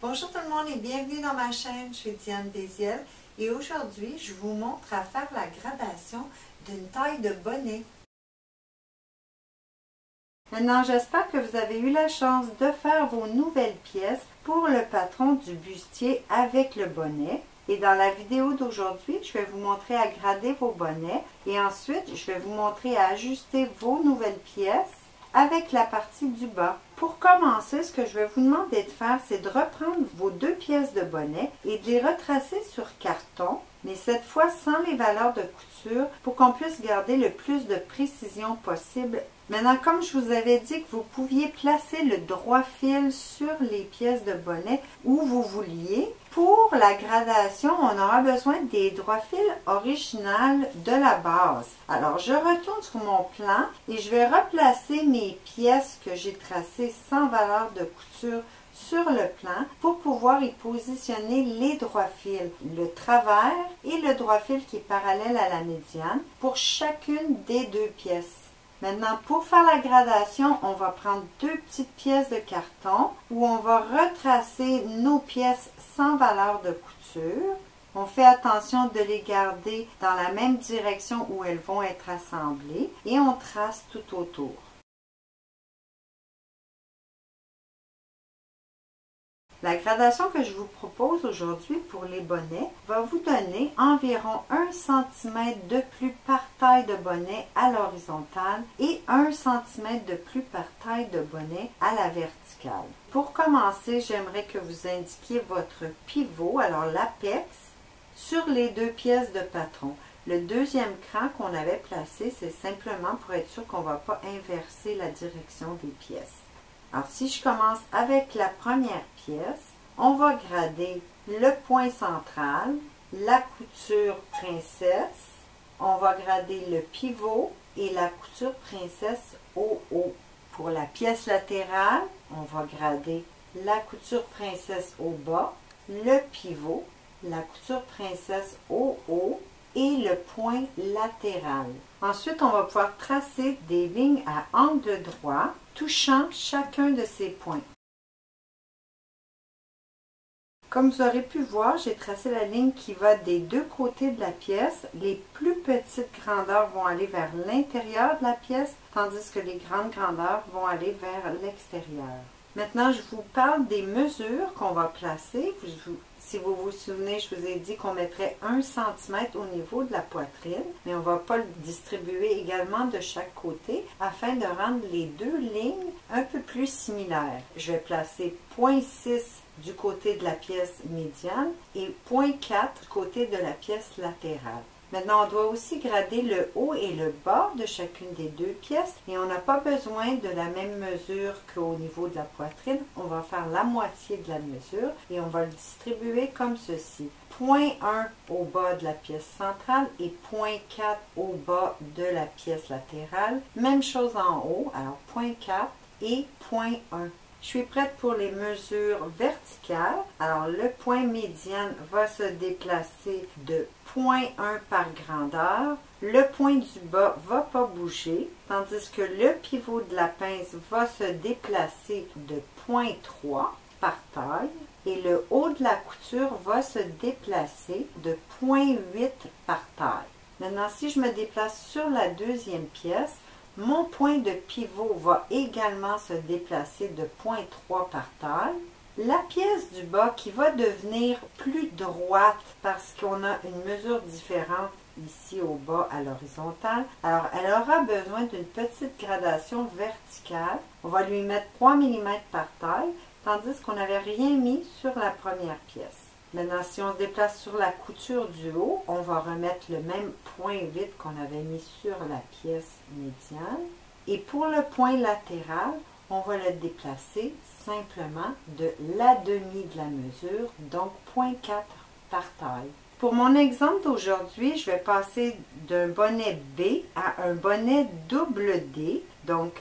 Bonjour tout le monde et bienvenue dans ma chaîne, je suis Diane Désiel et aujourd'hui je vous montre à faire la gradation d'une taille de bonnet. Maintenant j'espère que vous avez eu la chance de faire vos nouvelles pièces pour le patron du bustier avec le bonnet. Et dans la vidéo d'aujourd'hui, je vais vous montrer à grader vos bonnets et ensuite je vais vous montrer à ajuster vos nouvelles pièces avec la partie du bas. Pour commencer, ce que je vais vous demander de faire, c'est de reprendre vos deux pièces de bonnet et de les retracer sur carton, mais cette fois sans les valeurs de couture pour qu'on puisse garder le plus de précision possible. Maintenant, comme je vous avais dit que vous pouviez placer le droit fil sur les pièces de bonnet où vous vouliez, pour la gradation, on aura besoin des droits fils originales de la base. Alors, je retourne sur mon plan et je vais replacer mes pièces que j'ai tracées sans valeur de couture sur le plan pour pouvoir y positionner les droits fils, le travers et le droit fil qui est parallèle à la médiane pour chacune des deux pièces. Maintenant, pour faire la gradation, on va prendre deux petites pièces de carton où on va retracer nos pièces sans valeur de couture. On fait attention de les garder dans la même direction où elles vont être assemblées et on trace tout autour. La gradation que je vous propose aujourd'hui pour les bonnets va vous donner environ 1 cm de plus par taille de bonnet à l'horizontale et 1 cm de plus par taille de bonnet à la verticale. Pour commencer, j'aimerais que vous indiquiez votre pivot, alors l'apex, sur les deux pièces de patron. Le deuxième cran qu'on avait placé, c'est simplement pour être sûr qu'on ne va pas inverser la direction des pièces. Alors, si je commence avec la première pièce, on va grader le point central, la couture princesse, on va grader le pivot et la couture princesse au haut. Pour la pièce latérale, on va grader la couture princesse au bas, le pivot, la couture princesse au haut et le point latéral. Ensuite, on va pouvoir tracer des lignes à angle droit, touchant chacun de ces points. Comme vous aurez pu voir, j'ai tracé la ligne qui va des deux côtés de la pièce. Les plus petites grandeurs vont aller vers l'intérieur de la pièce, tandis que les grandes grandeurs vont aller vers l'extérieur. Maintenant, je vous parle des mesures qu'on va placer. Si vous vous souvenez, je vous ai dit qu'on mettrait 1 cm au niveau de la poitrine, mais on ne va pas le distribuer également de chaque côté afin de rendre les deux lignes un peu plus similaires. Je vais placer 0,6 du côté de la pièce médiane et 0,4 du côté de la pièce latérale. Maintenant, on doit aussi grader le haut et le bas de chacune des deux pièces et on n'a pas besoin de la même mesure qu'au niveau de la poitrine. On va faire la moitié de la mesure et on va le distribuer comme ceci. 0,1 au bas de la pièce centrale et 0,4 au bas de la pièce latérale. Même chose en haut, alors 0,4 et 0,1. Je suis prête pour les mesures verticales. Alors, le point médiane va se déplacer de 0,1 par grandeur. Le point du bas ne va pas bouger, tandis que le pivot de la pince va se déplacer de 0,3 par taille. Et le haut de la couture va se déplacer de 0,8 par taille. Maintenant, si je me déplace sur la deuxième pièce, mon point de pivot va également se déplacer de 0,3 par taille. La pièce du bas qui va devenir plus droite parce qu'on a une mesure différente ici au bas à l'horizontale. Alors, elle aura besoin d'une petite gradation verticale. On va lui mettre 3 mm par taille, tandis qu'on n'avait rien mis sur la première pièce. Maintenant, si on se déplace sur la couture du haut, on va remettre le même 0,8 qu'on avait mis sur la pièce médiane. Et pour le point latéral, on va le déplacer simplement de la demi de la mesure, donc 0,4 par taille. Pour mon exemple d'aujourd'hui, je vais passer d'un bonnet B à un bonnet double D, donc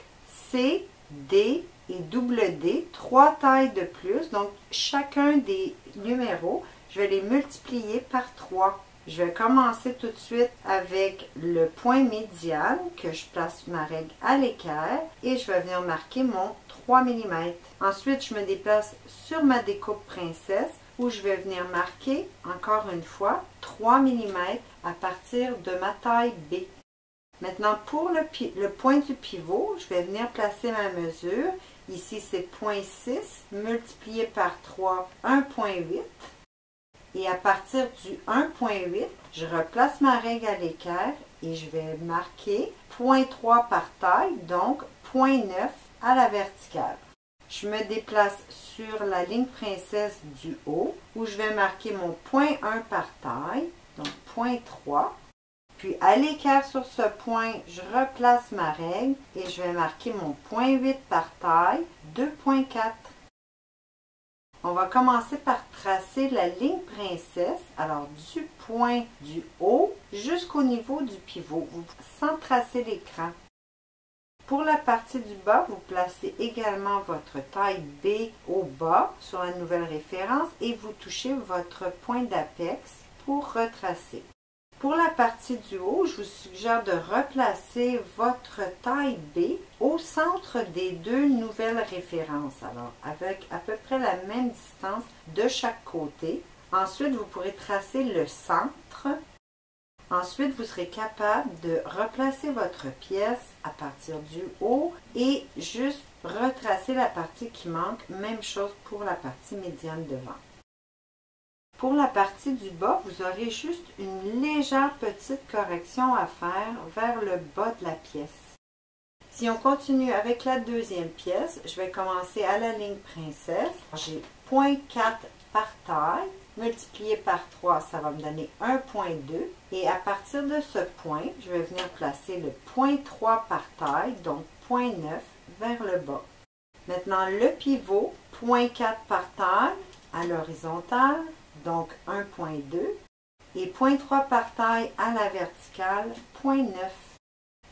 C, D et double D, 3 tailles de plus. Donc, chacun des numéros, je vais les multiplier par 3. Je vais commencer tout de suite avec le point médian que je place ma règle à l'équerre et je vais venir marquer mon 3 mm. Ensuite, je me déplace sur ma découpe princesse où je vais venir marquer, encore une fois, 3 mm à partir de ma taille B. Maintenant, pour le point du pivot, je vais venir placer ma mesure. Ici, c'est 0,6 multiplié par 3, 1,8. Et à partir du 1,8, je replace ma règle à l'équerre et je vais marquer 0,3 par taille, donc 0,9 à la verticale. Je me déplace sur la ligne princesse du haut où je vais marquer mon 0,1 par taille, donc 0,3. Puis à l'équerre sur ce point, je replace ma règle et je vais marquer mon 0,8 par taille, 2,4. On va commencer par tracer la ligne princesse, alors du point du haut jusqu'au niveau du pivot, sans tracer l'écran. Pour la partie du bas, vous placez également votre taille B au bas sur la nouvelle référence et vous touchez votre point d'apex pour retracer. Pour la partie du haut, je vous suggère de replacer votre taille B au centre des deux nouvelles références, alors avec à peu près la même distance de chaque côté. Ensuite, vous pourrez tracer le centre. Ensuite, vous serez capable de replacer votre pièce à partir du haut et juste retracer la partie qui manque. Même chose pour la partie médiane devant. Pour la partie du bas, vous aurez juste une légère petite correction à faire vers le bas de la pièce. Si on continue avec la deuxième pièce, je vais commencer à la ligne princesse. J'ai 0,4 par taille, multiplié par 3, ça va me donner 1,2. Et à partir de ce point, je vais venir placer le 0,3 par taille, donc 0,9 vers le bas. Maintenant, le pivot, 0,4 par taille à l'horizontale, donc 1,2 et 0,3 par taille à la verticale, 0,9.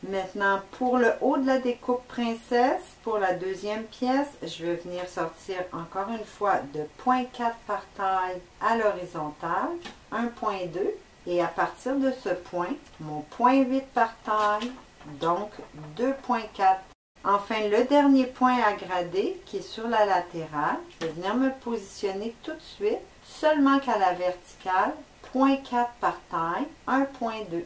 Maintenant, pour le haut de la découpe princesse, pour la deuxième pièce, je vais venir sortir encore une fois de 0,4 par taille à l'horizontale, 1,2 et à partir de ce point, mon 0,8 par taille, donc 2,4. Enfin, le dernier point à grader qui est sur la latérale, je vais venir me positionner tout de suite seulement qu'à la verticale, 0,4 par taille, 1,2.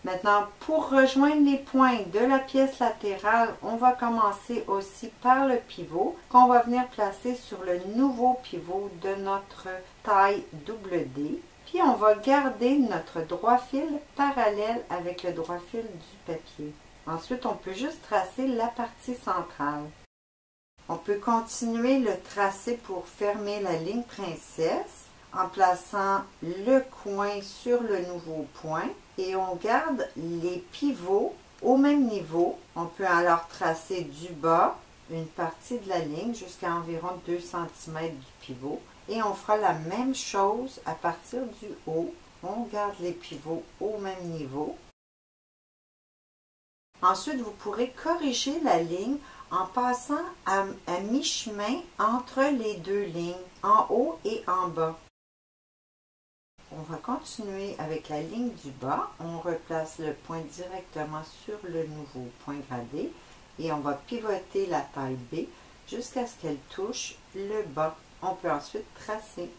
Maintenant, pour rejoindre les points de la pièce latérale, on va commencer aussi par le pivot qu'on va venir placer sur le nouveau pivot de notre taille double D. Puis on va garder notre droit fil parallèle avec le droit fil du papier. Ensuite, on peut juste tracer la partie centrale. On peut continuer le tracé pour fermer la ligne princesse en plaçant le coin sur le nouveau point et on garde les pivots au même niveau. On peut alors tracer du bas une partie de la ligne jusqu'à environ 2 cm du pivot et on fera la même chose à partir du haut. On garde les pivots au même niveau. Ensuite, vous pourrez corriger la ligne en passant à mi-chemin entre les deux lignes, en haut et en bas. On va continuer avec la ligne du bas. On replace le point directement sur le nouveau point gradé et on va pivoter la taille B jusqu'à ce qu'elle touche le bas. On peut ensuite tracer.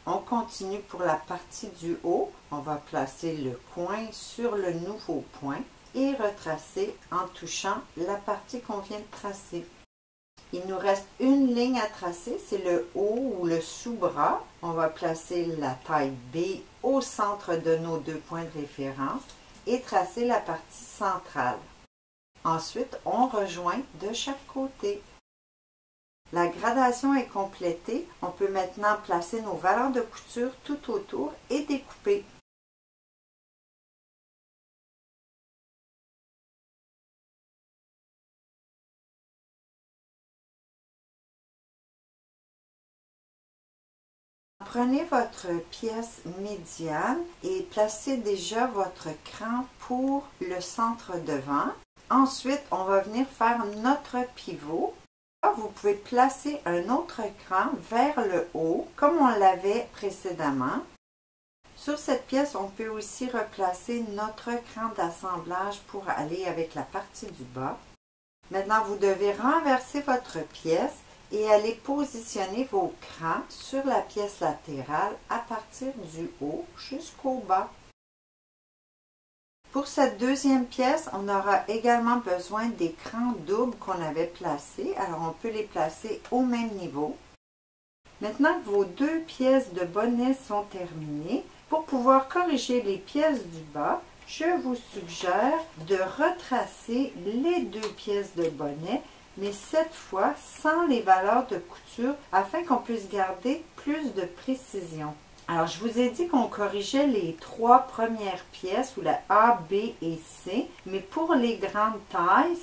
On continue pour la partie du haut. On va placer le coin sur le nouveau point et retracer en touchant la partie qu'on vient de tracer. Il nous reste une ligne à tracer, c'est le haut ou le sous-bras. On va placer la taille B au centre de nos deux points de référence et tracer la partie centrale. Ensuite, on rejoint de chaque côté. La gradation est complétée. On peut maintenant placer nos valeurs de couture tout autour et découper. Prenez votre pièce médiane et placez déjà votre cran pour le centre devant. Ensuite, on va venir faire notre pivot. Vous pouvez placer un autre cran vers le haut, comme on l'avait précédemment. Sur cette pièce, on peut aussi replacer notre cran d'assemblage pour aller avec la partie du bas. Maintenant, vous devez renverser votre pièce et aller positionner vos crans sur la pièce latérale à partir du haut jusqu'au bas. Pour cette deuxième pièce, on aura également besoin des crans doubles qu'on avait placés. Alors, on peut les placer au même niveau. Maintenant que vos deux pièces de bonnet sont terminées, pour pouvoir corriger les pièces du bas, je vous suggère de retracer les deux pièces de bonnet, mais cette fois sans les valeurs de couture afin qu'on puisse garder plus de précision. Alors, je vous ai dit qu'on corrigeait les trois premières pièces, ou la A, B et C, mais pour les grandes tailles,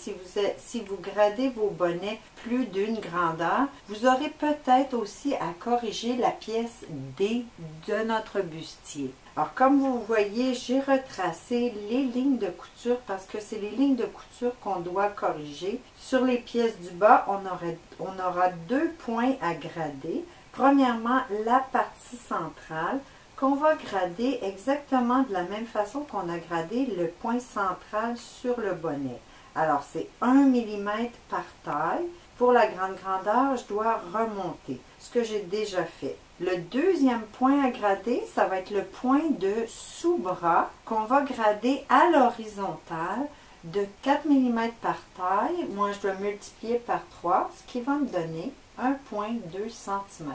si vous gradez vos bonnets plus d'une grandeur, vous aurez peut-être aussi à corriger la pièce D de notre bustier. Alors, comme vous voyez, j'ai retracé les lignes de couture parce que c'est les lignes de couture qu'on doit corriger. Sur les pièces du bas, on aura deux points à grader. Premièrement, la partie centrale qu'on va grader exactement de la même façon qu'on a gradé le point central sur le bonnet. Alors, c'est 1 mm par taille. Pour la grande grandeur, je dois remonter, ce que j'ai déjà fait. Le deuxième point à grader, ça va être le point de sous-bras qu'on va grader à l'horizontale de 4 mm par taille. Moi, je dois multiplier par 3, ce qui va me donner 1,2 cm.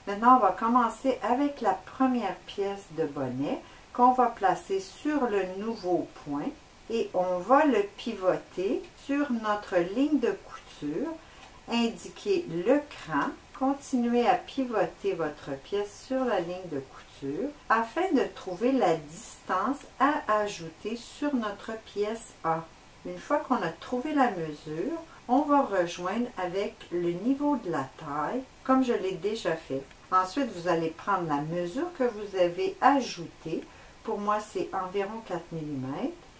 Maintenant, on va commencer avec la première pièce de bonnet qu'on va placer sur le nouveau point et on va le pivoter sur notre ligne de couture, indiquer le cran, continuez à pivoter votre pièce sur la ligne de couture afin de trouver la distance à ajouter sur notre pièce A. Une fois qu'on a trouvé la mesure, on va rejoindre avec le niveau de la taille, comme je l'ai déjà fait. Ensuite, vous allez prendre la mesure que vous avez ajoutée. Pour moi, c'est environ 4 mm.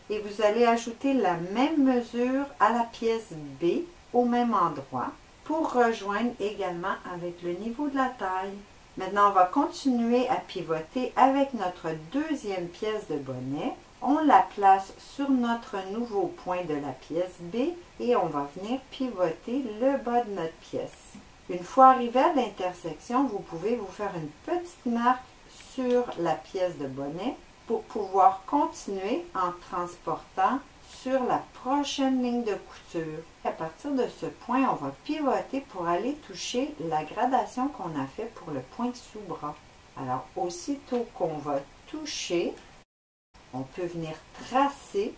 Et vous allez ajouter la même mesure à la pièce B au même endroit pour rejoindre également avec le niveau de la taille. Maintenant, on va continuer à pivoter avec notre deuxième pièce de bonnet. On la place sur notre nouveau point de la pièce B et on va venir pivoter le bas de notre pièce. Une fois arrivé à l'intersection, vous pouvez vous faire une petite marque sur la pièce de bonnet pour pouvoir continuer en transportant sur la prochaine ligne de couture. À partir de ce point, on va pivoter pour aller toucher la gradation qu'on a fait pour le point sous-bras. Alors, aussitôt qu'on va toucher, on peut venir tracer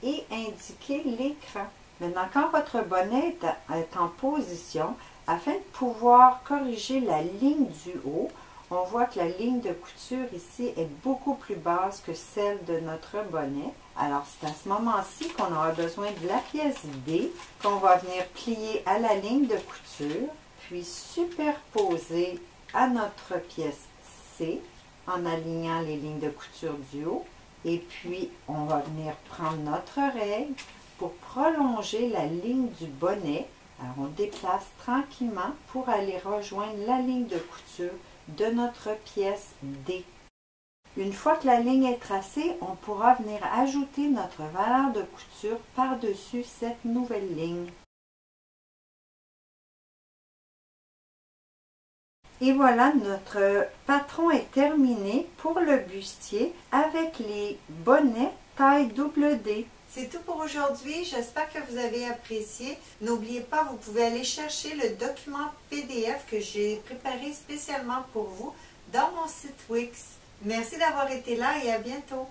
et indiquer l'écran. Maintenant, quand votre bonnet est en position, afin de pouvoir corriger la ligne du haut, on voit que la ligne de couture ici est beaucoup plus basse que celle de notre bonnet. Alors, c'est à ce moment-ci qu'on aura besoin de la pièce D qu'on va venir plier à la ligne de couture, puis superposer à notre pièce C en alignant les lignes de couture du haut. Et puis, on va venir prendre notre règle pour prolonger la ligne du bonnet. Alors, on déplace tranquillement pour aller rejoindre la ligne de couture de notre pièce D. Une fois que la ligne est tracée, on pourra venir ajouter notre valeur de couture par-dessus cette nouvelle ligne. Et voilà, notre patron est terminé pour le bustier avec les bonnets taille double D. C'est tout pour aujourd'hui. J'espère que vous avez apprécié. N'oubliez pas, vous pouvez aller chercher le document PDF que j'ai préparé spécialement pour vous dans mon site Wix. Merci d'avoir été là et à bientôt.